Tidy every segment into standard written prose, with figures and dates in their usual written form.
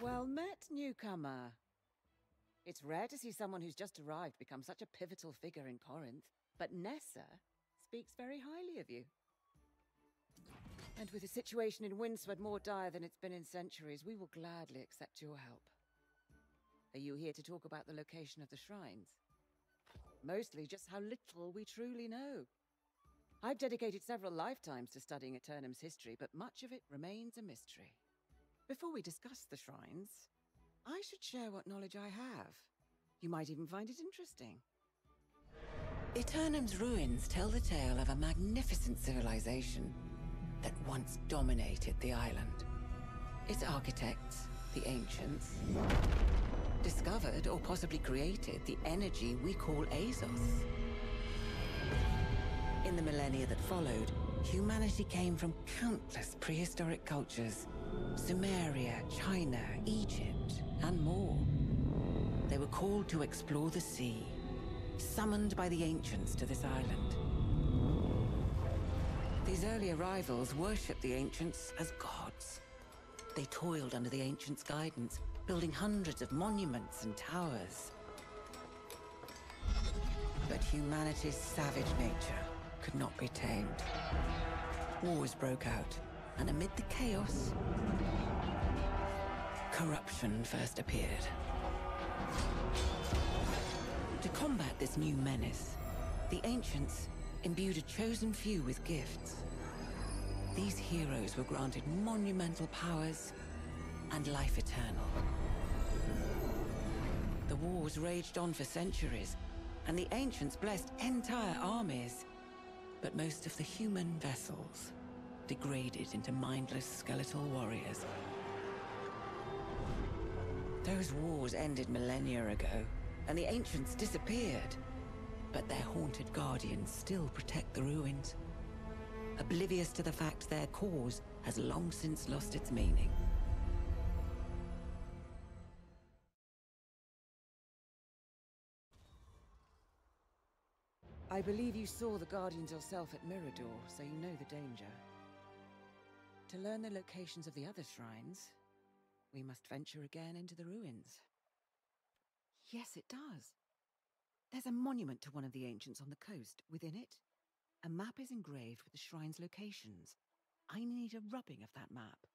Well met, newcomer. It's rare to see someone who's just arrived become such a pivotal figure in Corinth, but Nessa speaks very highly of you. And with the situation in Windsward more dire than it's been in centuries, we will gladly accept your help. Are you here to talk about the location of the shrines? Mostly just how little we truly know. I've dedicated several lifetimes to studying Eternum's history, but much of it remains a mystery. Before we discuss the shrines, I should share what knowledge I have. You might even find it interesting. Eternum's ruins tell the tale of a magnificent civilization that once dominated the island. Its architects, the ancients, discovered or possibly created the energy we call Azos. In the millennia that followed, humanity came from countless prehistoric cultures: Sumeria, China, Egypt, and more. They were called to explore the sea, summoned by the ancients to this island. These early arrivals worshipped the ancients as gods. They toiled under the ancients' guidance, building hundreds of monuments and towers. But humanity's savage nature could not be tamed. Wars broke out, and amid the chaos, corruption first appeared. To combat this new menace, the ancients imbued a chosen few with gifts. These heroes were granted monumental powers and life eternal. The wars raged on for centuries, and the ancients blessed entire armies. But most of the human vessels degraded into mindless skeletal warriors. Those wars ended millennia ago, and the ancients disappeared. But their haunted guardians still protect the ruins, oblivious to the fact their cause has long since lost its meaning. I believe you saw the Guardians yourself at Mirador, so you know the danger. To learn the locations of the other shrines, we must venture again into the ruins. Yes, it does. There's a monument to one of the ancients on the coast. Within it, a map is engraved with the shrine's locations. I need a rubbing of that map.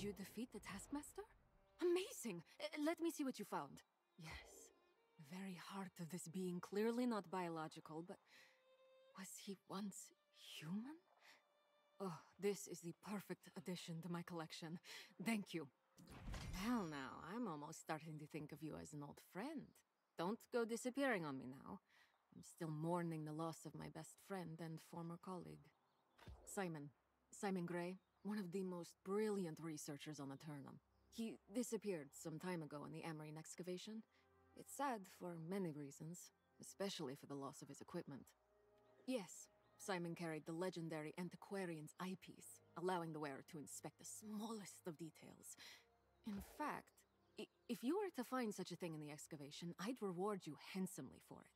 you defeat the Taskmaster? Amazing! Let me see what you found. Yes, the very heart of this being, clearly not biological, but was he once human? Oh, this is the perfect addition to my collection. Thank you. Well now, I'm almost starting to think of you as an old friend. Don't go disappearing on me now. I'm still mourning the loss of my best friend and former colleague. Simon Gray, one of the most brilliant researchers on the Turnham. He disappeared some time ago in the Amarine excavation. It's sad for many reasons, especially for the loss of his equipment. Yes, Simon carried the legendary antiquarian's eyepiece, allowing the wearer to inspect the smallest of details. In fact, if you were to find such a thing in the excavation, I'd reward you handsomely for it.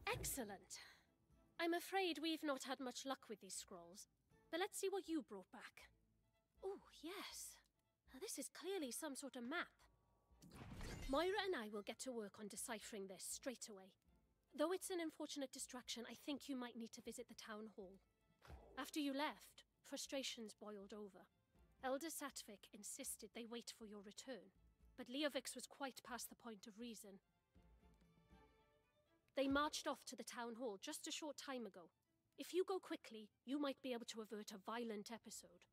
Excellent. I'm afraid we've not had much luck with these scrolls, but let's see what you brought back. Oh, yes. Now, this is clearly some sort of map. Moira and I will get to work on deciphering this straight away. Though it's an unfortunate distraction, I think you might need to visit the town hall. After you left, frustrations boiled over. Elder Satvik insisted they wait for your return, but Leovix was quite past the point of reason. They marched off to the town hall just a short time ago. If you go quickly, you might be able to avert a violent episode.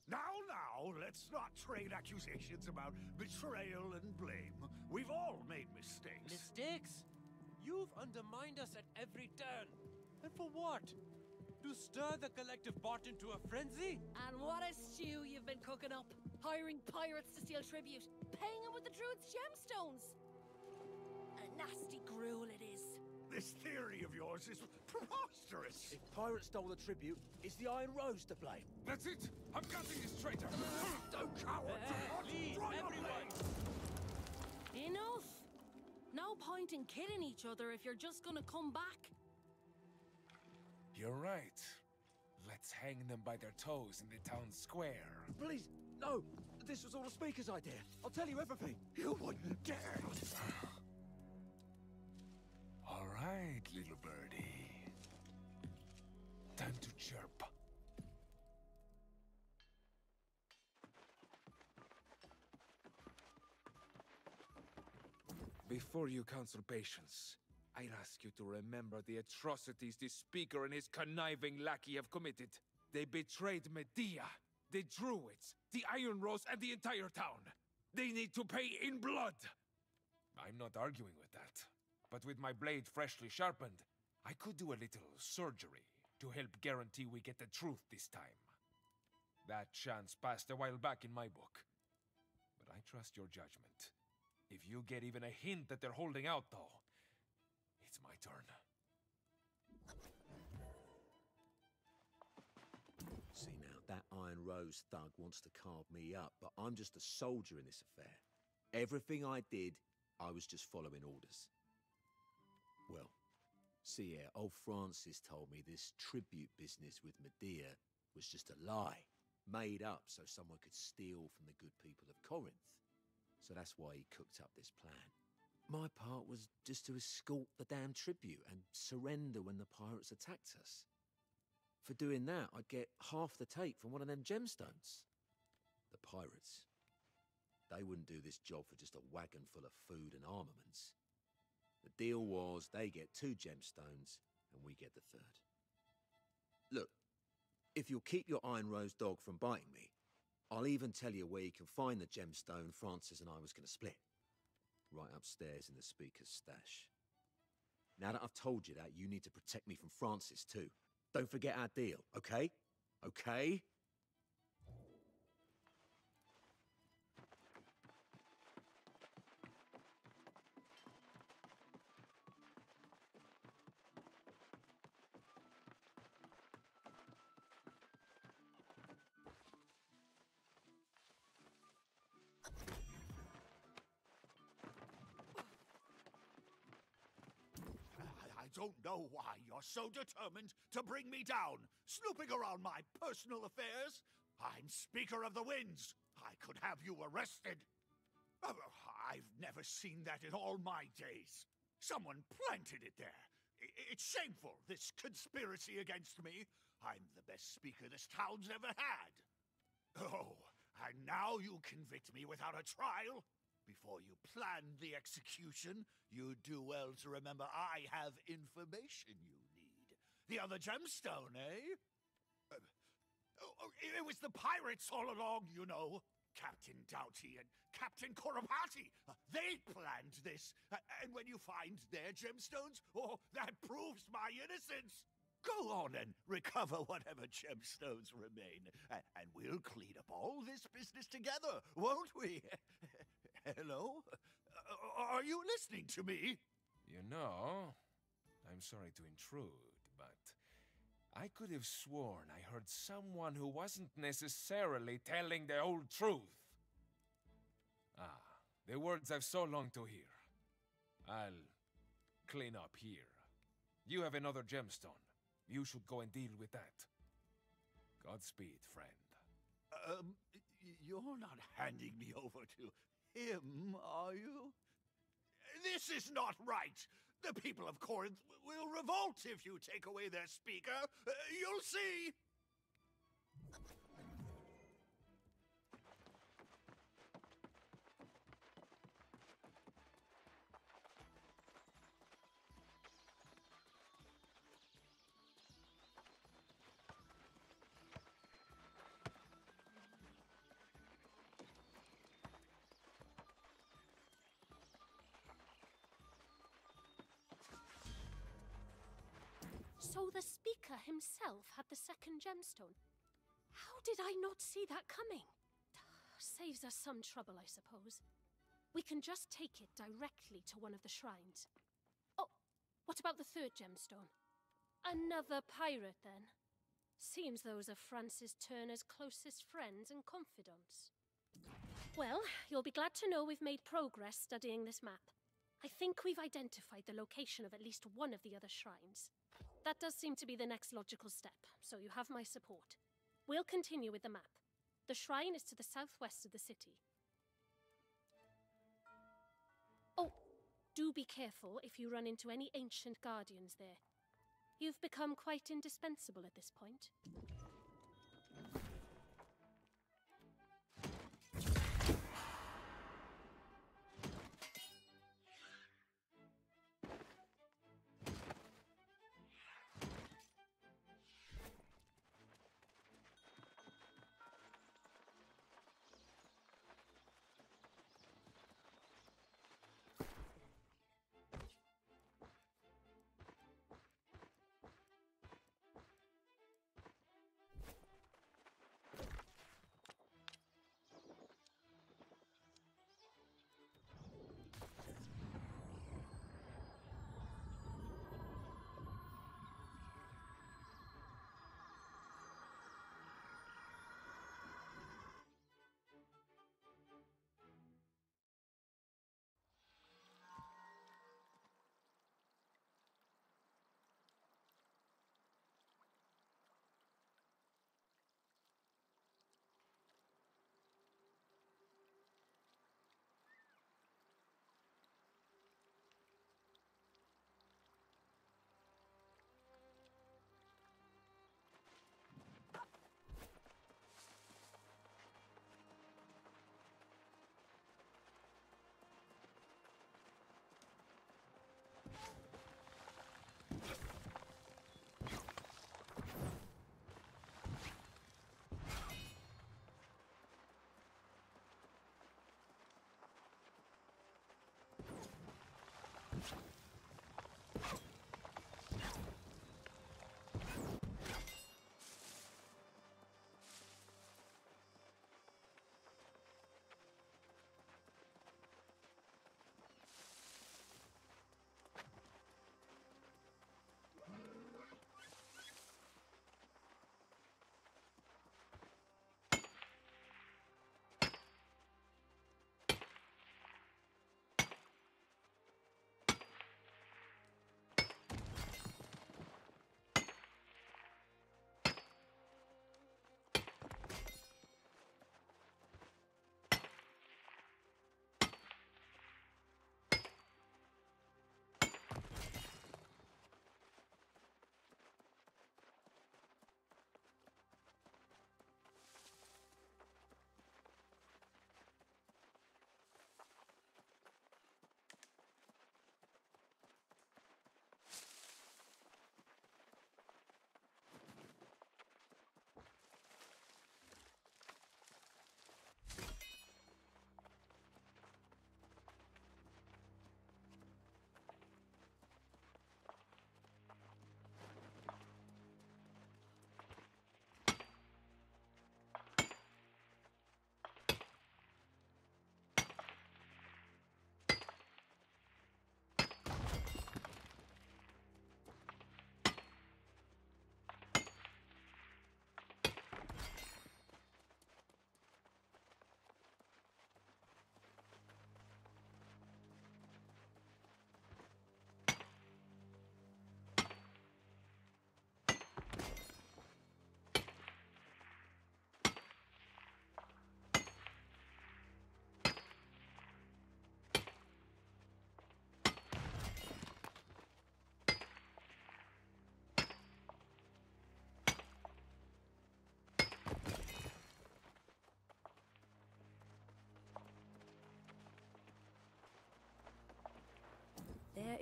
Now, let's not trade accusations about betrayal and blame. We've all made mistakes. Mistakes? You've undermined us at every turn. And for what? To stir the collective bot into a frenzy? And what a stew you've been cooking up. Hiring pirates to steal tribute. Paying them with the druid's gemstones. A nasty gruel it is. This theory of yours is preposterous. If pirates stole the tribute, is the Iron Rose to blame? That's it. I'm cutting this traitor. Don't coward. Please, everyone! Enough! No point in killing each other if you're just gonna come back. You're right. Let's hang them by their toes in the town square. Please, no! This was all the Speaker's idea. I'll tell you everything. You wouldn't dare. All right, little birdie. Time to chirp. Before you counsel patience, I'd ask you to remember the atrocities this speaker and his conniving lackey have committed. They betrayed Medea, the Druids, the Iron Rose, and the entire town. They need to pay in blood! I'm not arguing with that. But with my blade freshly sharpened, I could do a little surgery to help guarantee we get the truth this time. That chance passed a while back in my book. But I trust your judgment. If you get even a hint that they're holding out, though, it's my turn. Rose thug wants to carve me up, but I'm just a soldier in this affair. Everything I did, I was just following orders. Well, see here, old Francis told me this tribute business with Medea was just a lie, made up so someone could steal from the good people of Corinth. So that's why he cooked up this plan. My part was just to escort the damn tribute and surrender when the pirates attacked us. For doing that, I'd get half the take from one of them gemstones. The pirates, they wouldn't do this job for just a wagon full of food and armaments. The deal was they get 2 gemstones and we get the 3rd. Look, if you'll keep your Iron Rose dog from biting me, I'll even tell you where you can find the gemstone Francis and I was going to split. Right upstairs in the speaker's stash. Now that I've told you that, you need to protect me from Francis too. Don't forget our deal, okay? Okay? I don't know why you're so determined to bring me down, snooping around my personal affairs. I'm Speaker of the Winds. I could have you arrested. Oh, I've never seen that in all my days. Someone planted it there. It's shameful, this conspiracy against me. I'm the best speaker this town's ever had. Oh, and now you convict me without a trial? Before you planned the execution, you'd do well to remember I have information you need. The other gemstone, eh? It was the pirates all along, you know. Captain Doughty and Captain Coropati. They planned this. And when you find their gemstones, oh, that proves my innocence. Go on and recover whatever gemstones remain. And we'll clean up all this business together, won't we? Hello? Are you listening to me? You know, I'm sorry to intrude, but I could have sworn I heard someone who wasn't necessarily telling the whole truth. Ah, the words I've so longed to hear. I'll clean up here. You have another gemstone. You should go and deal with that. Godspeed, friend. You're not handing me over to him, are you? This is not right. The people of Corinth will revolt if you take away their speaker. You'll see. So the speaker himself had the 2nd gemstone. How did I not see that coming? Saves us some trouble, I suppose. We can just take it directly to one of the shrines. Oh, what about the 3rd gemstone? Another pirate, then. Seems those are Francis Turner's closest friends and confidants. Well, you'll be glad to know we've made progress studying this map. I think we've identified the location of at least one of the other shrines. That does seem to be the next logical step, so you have my support. We'll continue with the map. The shrine is to the southwest of the city. Oh, do be careful if you run into any ancient guardians there. You've become quite indispensable at this point.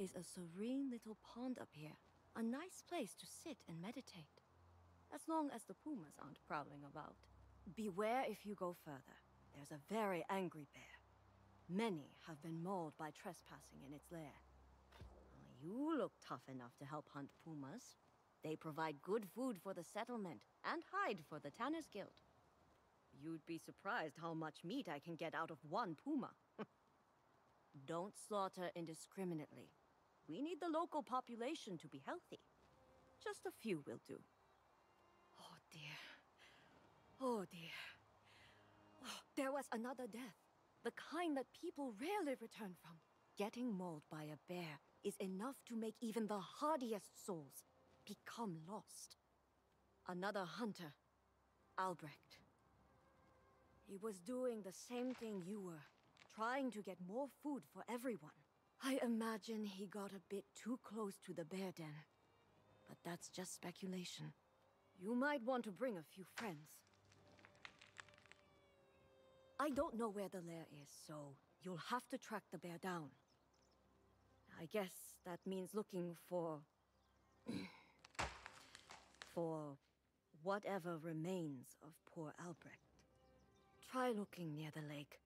is a serene little pond up here. A nice place to sit and meditate. As long as the pumas aren't prowling about. Beware if you go further. There's a very angry bear. Many have been mauled by trespassing in its lair. You look tough enough to help hunt pumas. They provide good food for the settlement and hide for the Tanners Guild. You'd be surprised how much meat I can get out of one puma. Don't slaughter indiscriminately. We need the local population to be healthy. Just a few will do. Oh dear. Oh dear. Oh, there was another death. The kind that people rarely return from. Getting mauled by a bear is enough to make even the hardiest souls become lost. Another hunter, Albrecht. He was doing the same thing you were, trying to get more food for everyone. I imagine he got a bit too close to the bear den. But that's just speculation. You might want to bring a few friends. I don't know where the lair is, so you'll have to track the bear down. I guess that means looking for... for whatever remains of poor Albrecht. Try looking near the lake.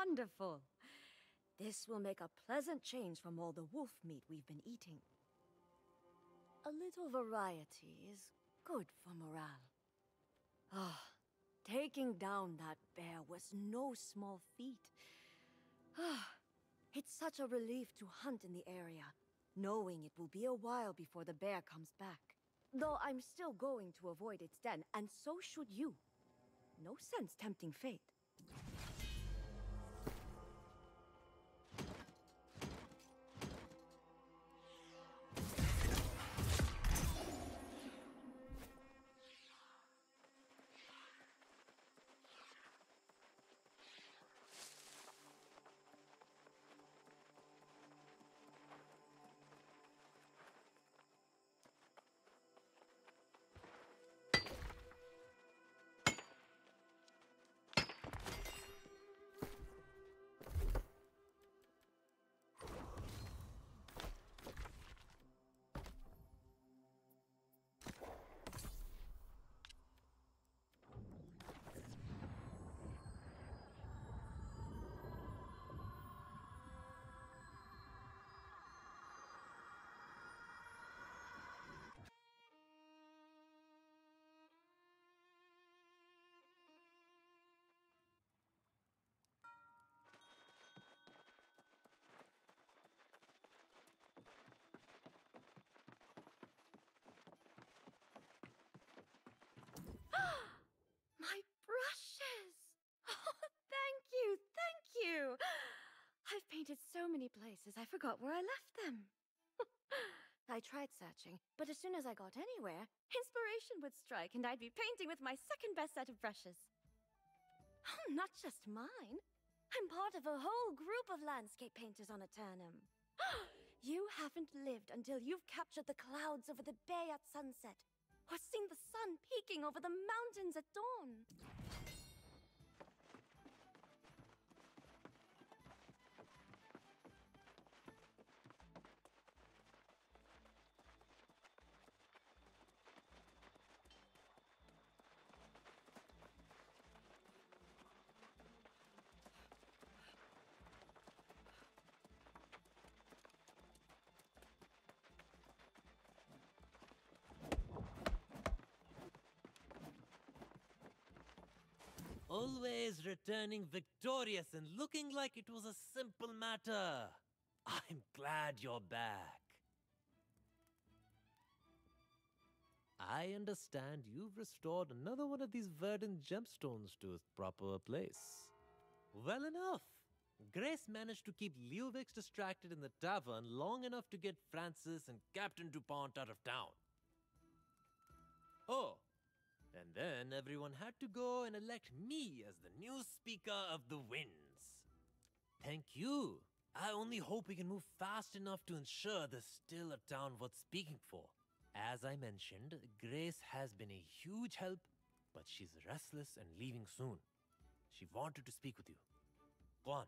Wonderful. This will make a pleasant change from all the wolf meat we've been eating. A little variety is good for morale. Ah, taking down that bear was no small feat. Ah, it's such a relief to hunt in the area, knowing it will be a while before the bear comes back. Though I'm still going to avoid its den, and so should you. No sense tempting fate. My brushes! Oh, thank you! I've painted so many places, I forgot where I left them. I tried searching, but as soon as I got anywhere, inspiration would strike and I'd be painting with my second best set of brushes. Oh, not just mine. I'm part of a whole group of landscape painters on Eternum. You haven't lived until you've captured the clouds over the bay at sunset, or seen the sun peeking over the mountains at dawn. Always returning victorious and looking like it was a simple matter. I'm glad you're back. I understand you've restored another one of these verdant gemstones to its proper place. Well enough. Grace managed to keep Leovix distracted in the tavern long enough to get Francis and Captain DuPont out of town. Oh, and then everyone had to go and elect me as the new Speaker of the Winds. Thank you. I only hope we can move fast enough to ensure there's still a town worth speaking for. As I mentioned, Grace has been a huge help, but she's restless and leaving soon. She wanted to speak with you. Go on.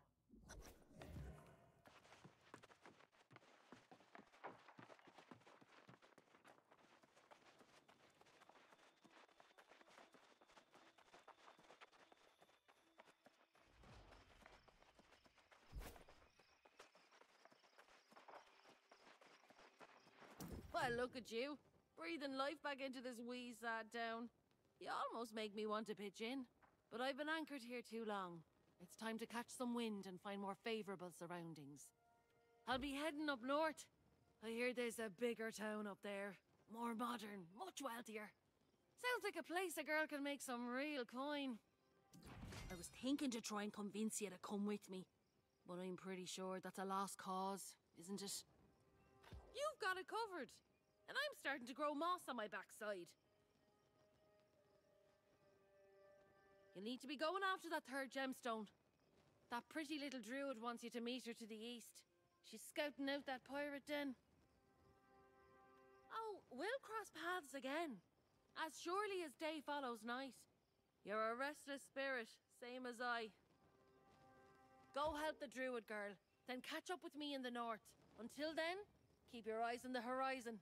Well, look at you, breathing life back into this wee sad town. You almost make me want to pitch in, but I've been anchored here too long. It's time to catch some wind and find more favorable surroundings. I'll be heading up north. I hear there's a bigger town up there, more modern, much wealthier. Sounds like a place a girl can make some real coin. I was thinking to try and convince you to come with me, but I'm pretty sure that's a lost cause, isn't it? You've got it covered, and I'm starting to grow moss on my backside. You'll need to be going after that third gemstone. That pretty little druid wants you to meet her to the east. She's scouting out that pirate den. Oh, we'll cross paths again, as surely as day follows night. You're a restless spirit, same as I. Go help the druid girl, then catch up with me in the north. Until then, keep your eyes on the horizon.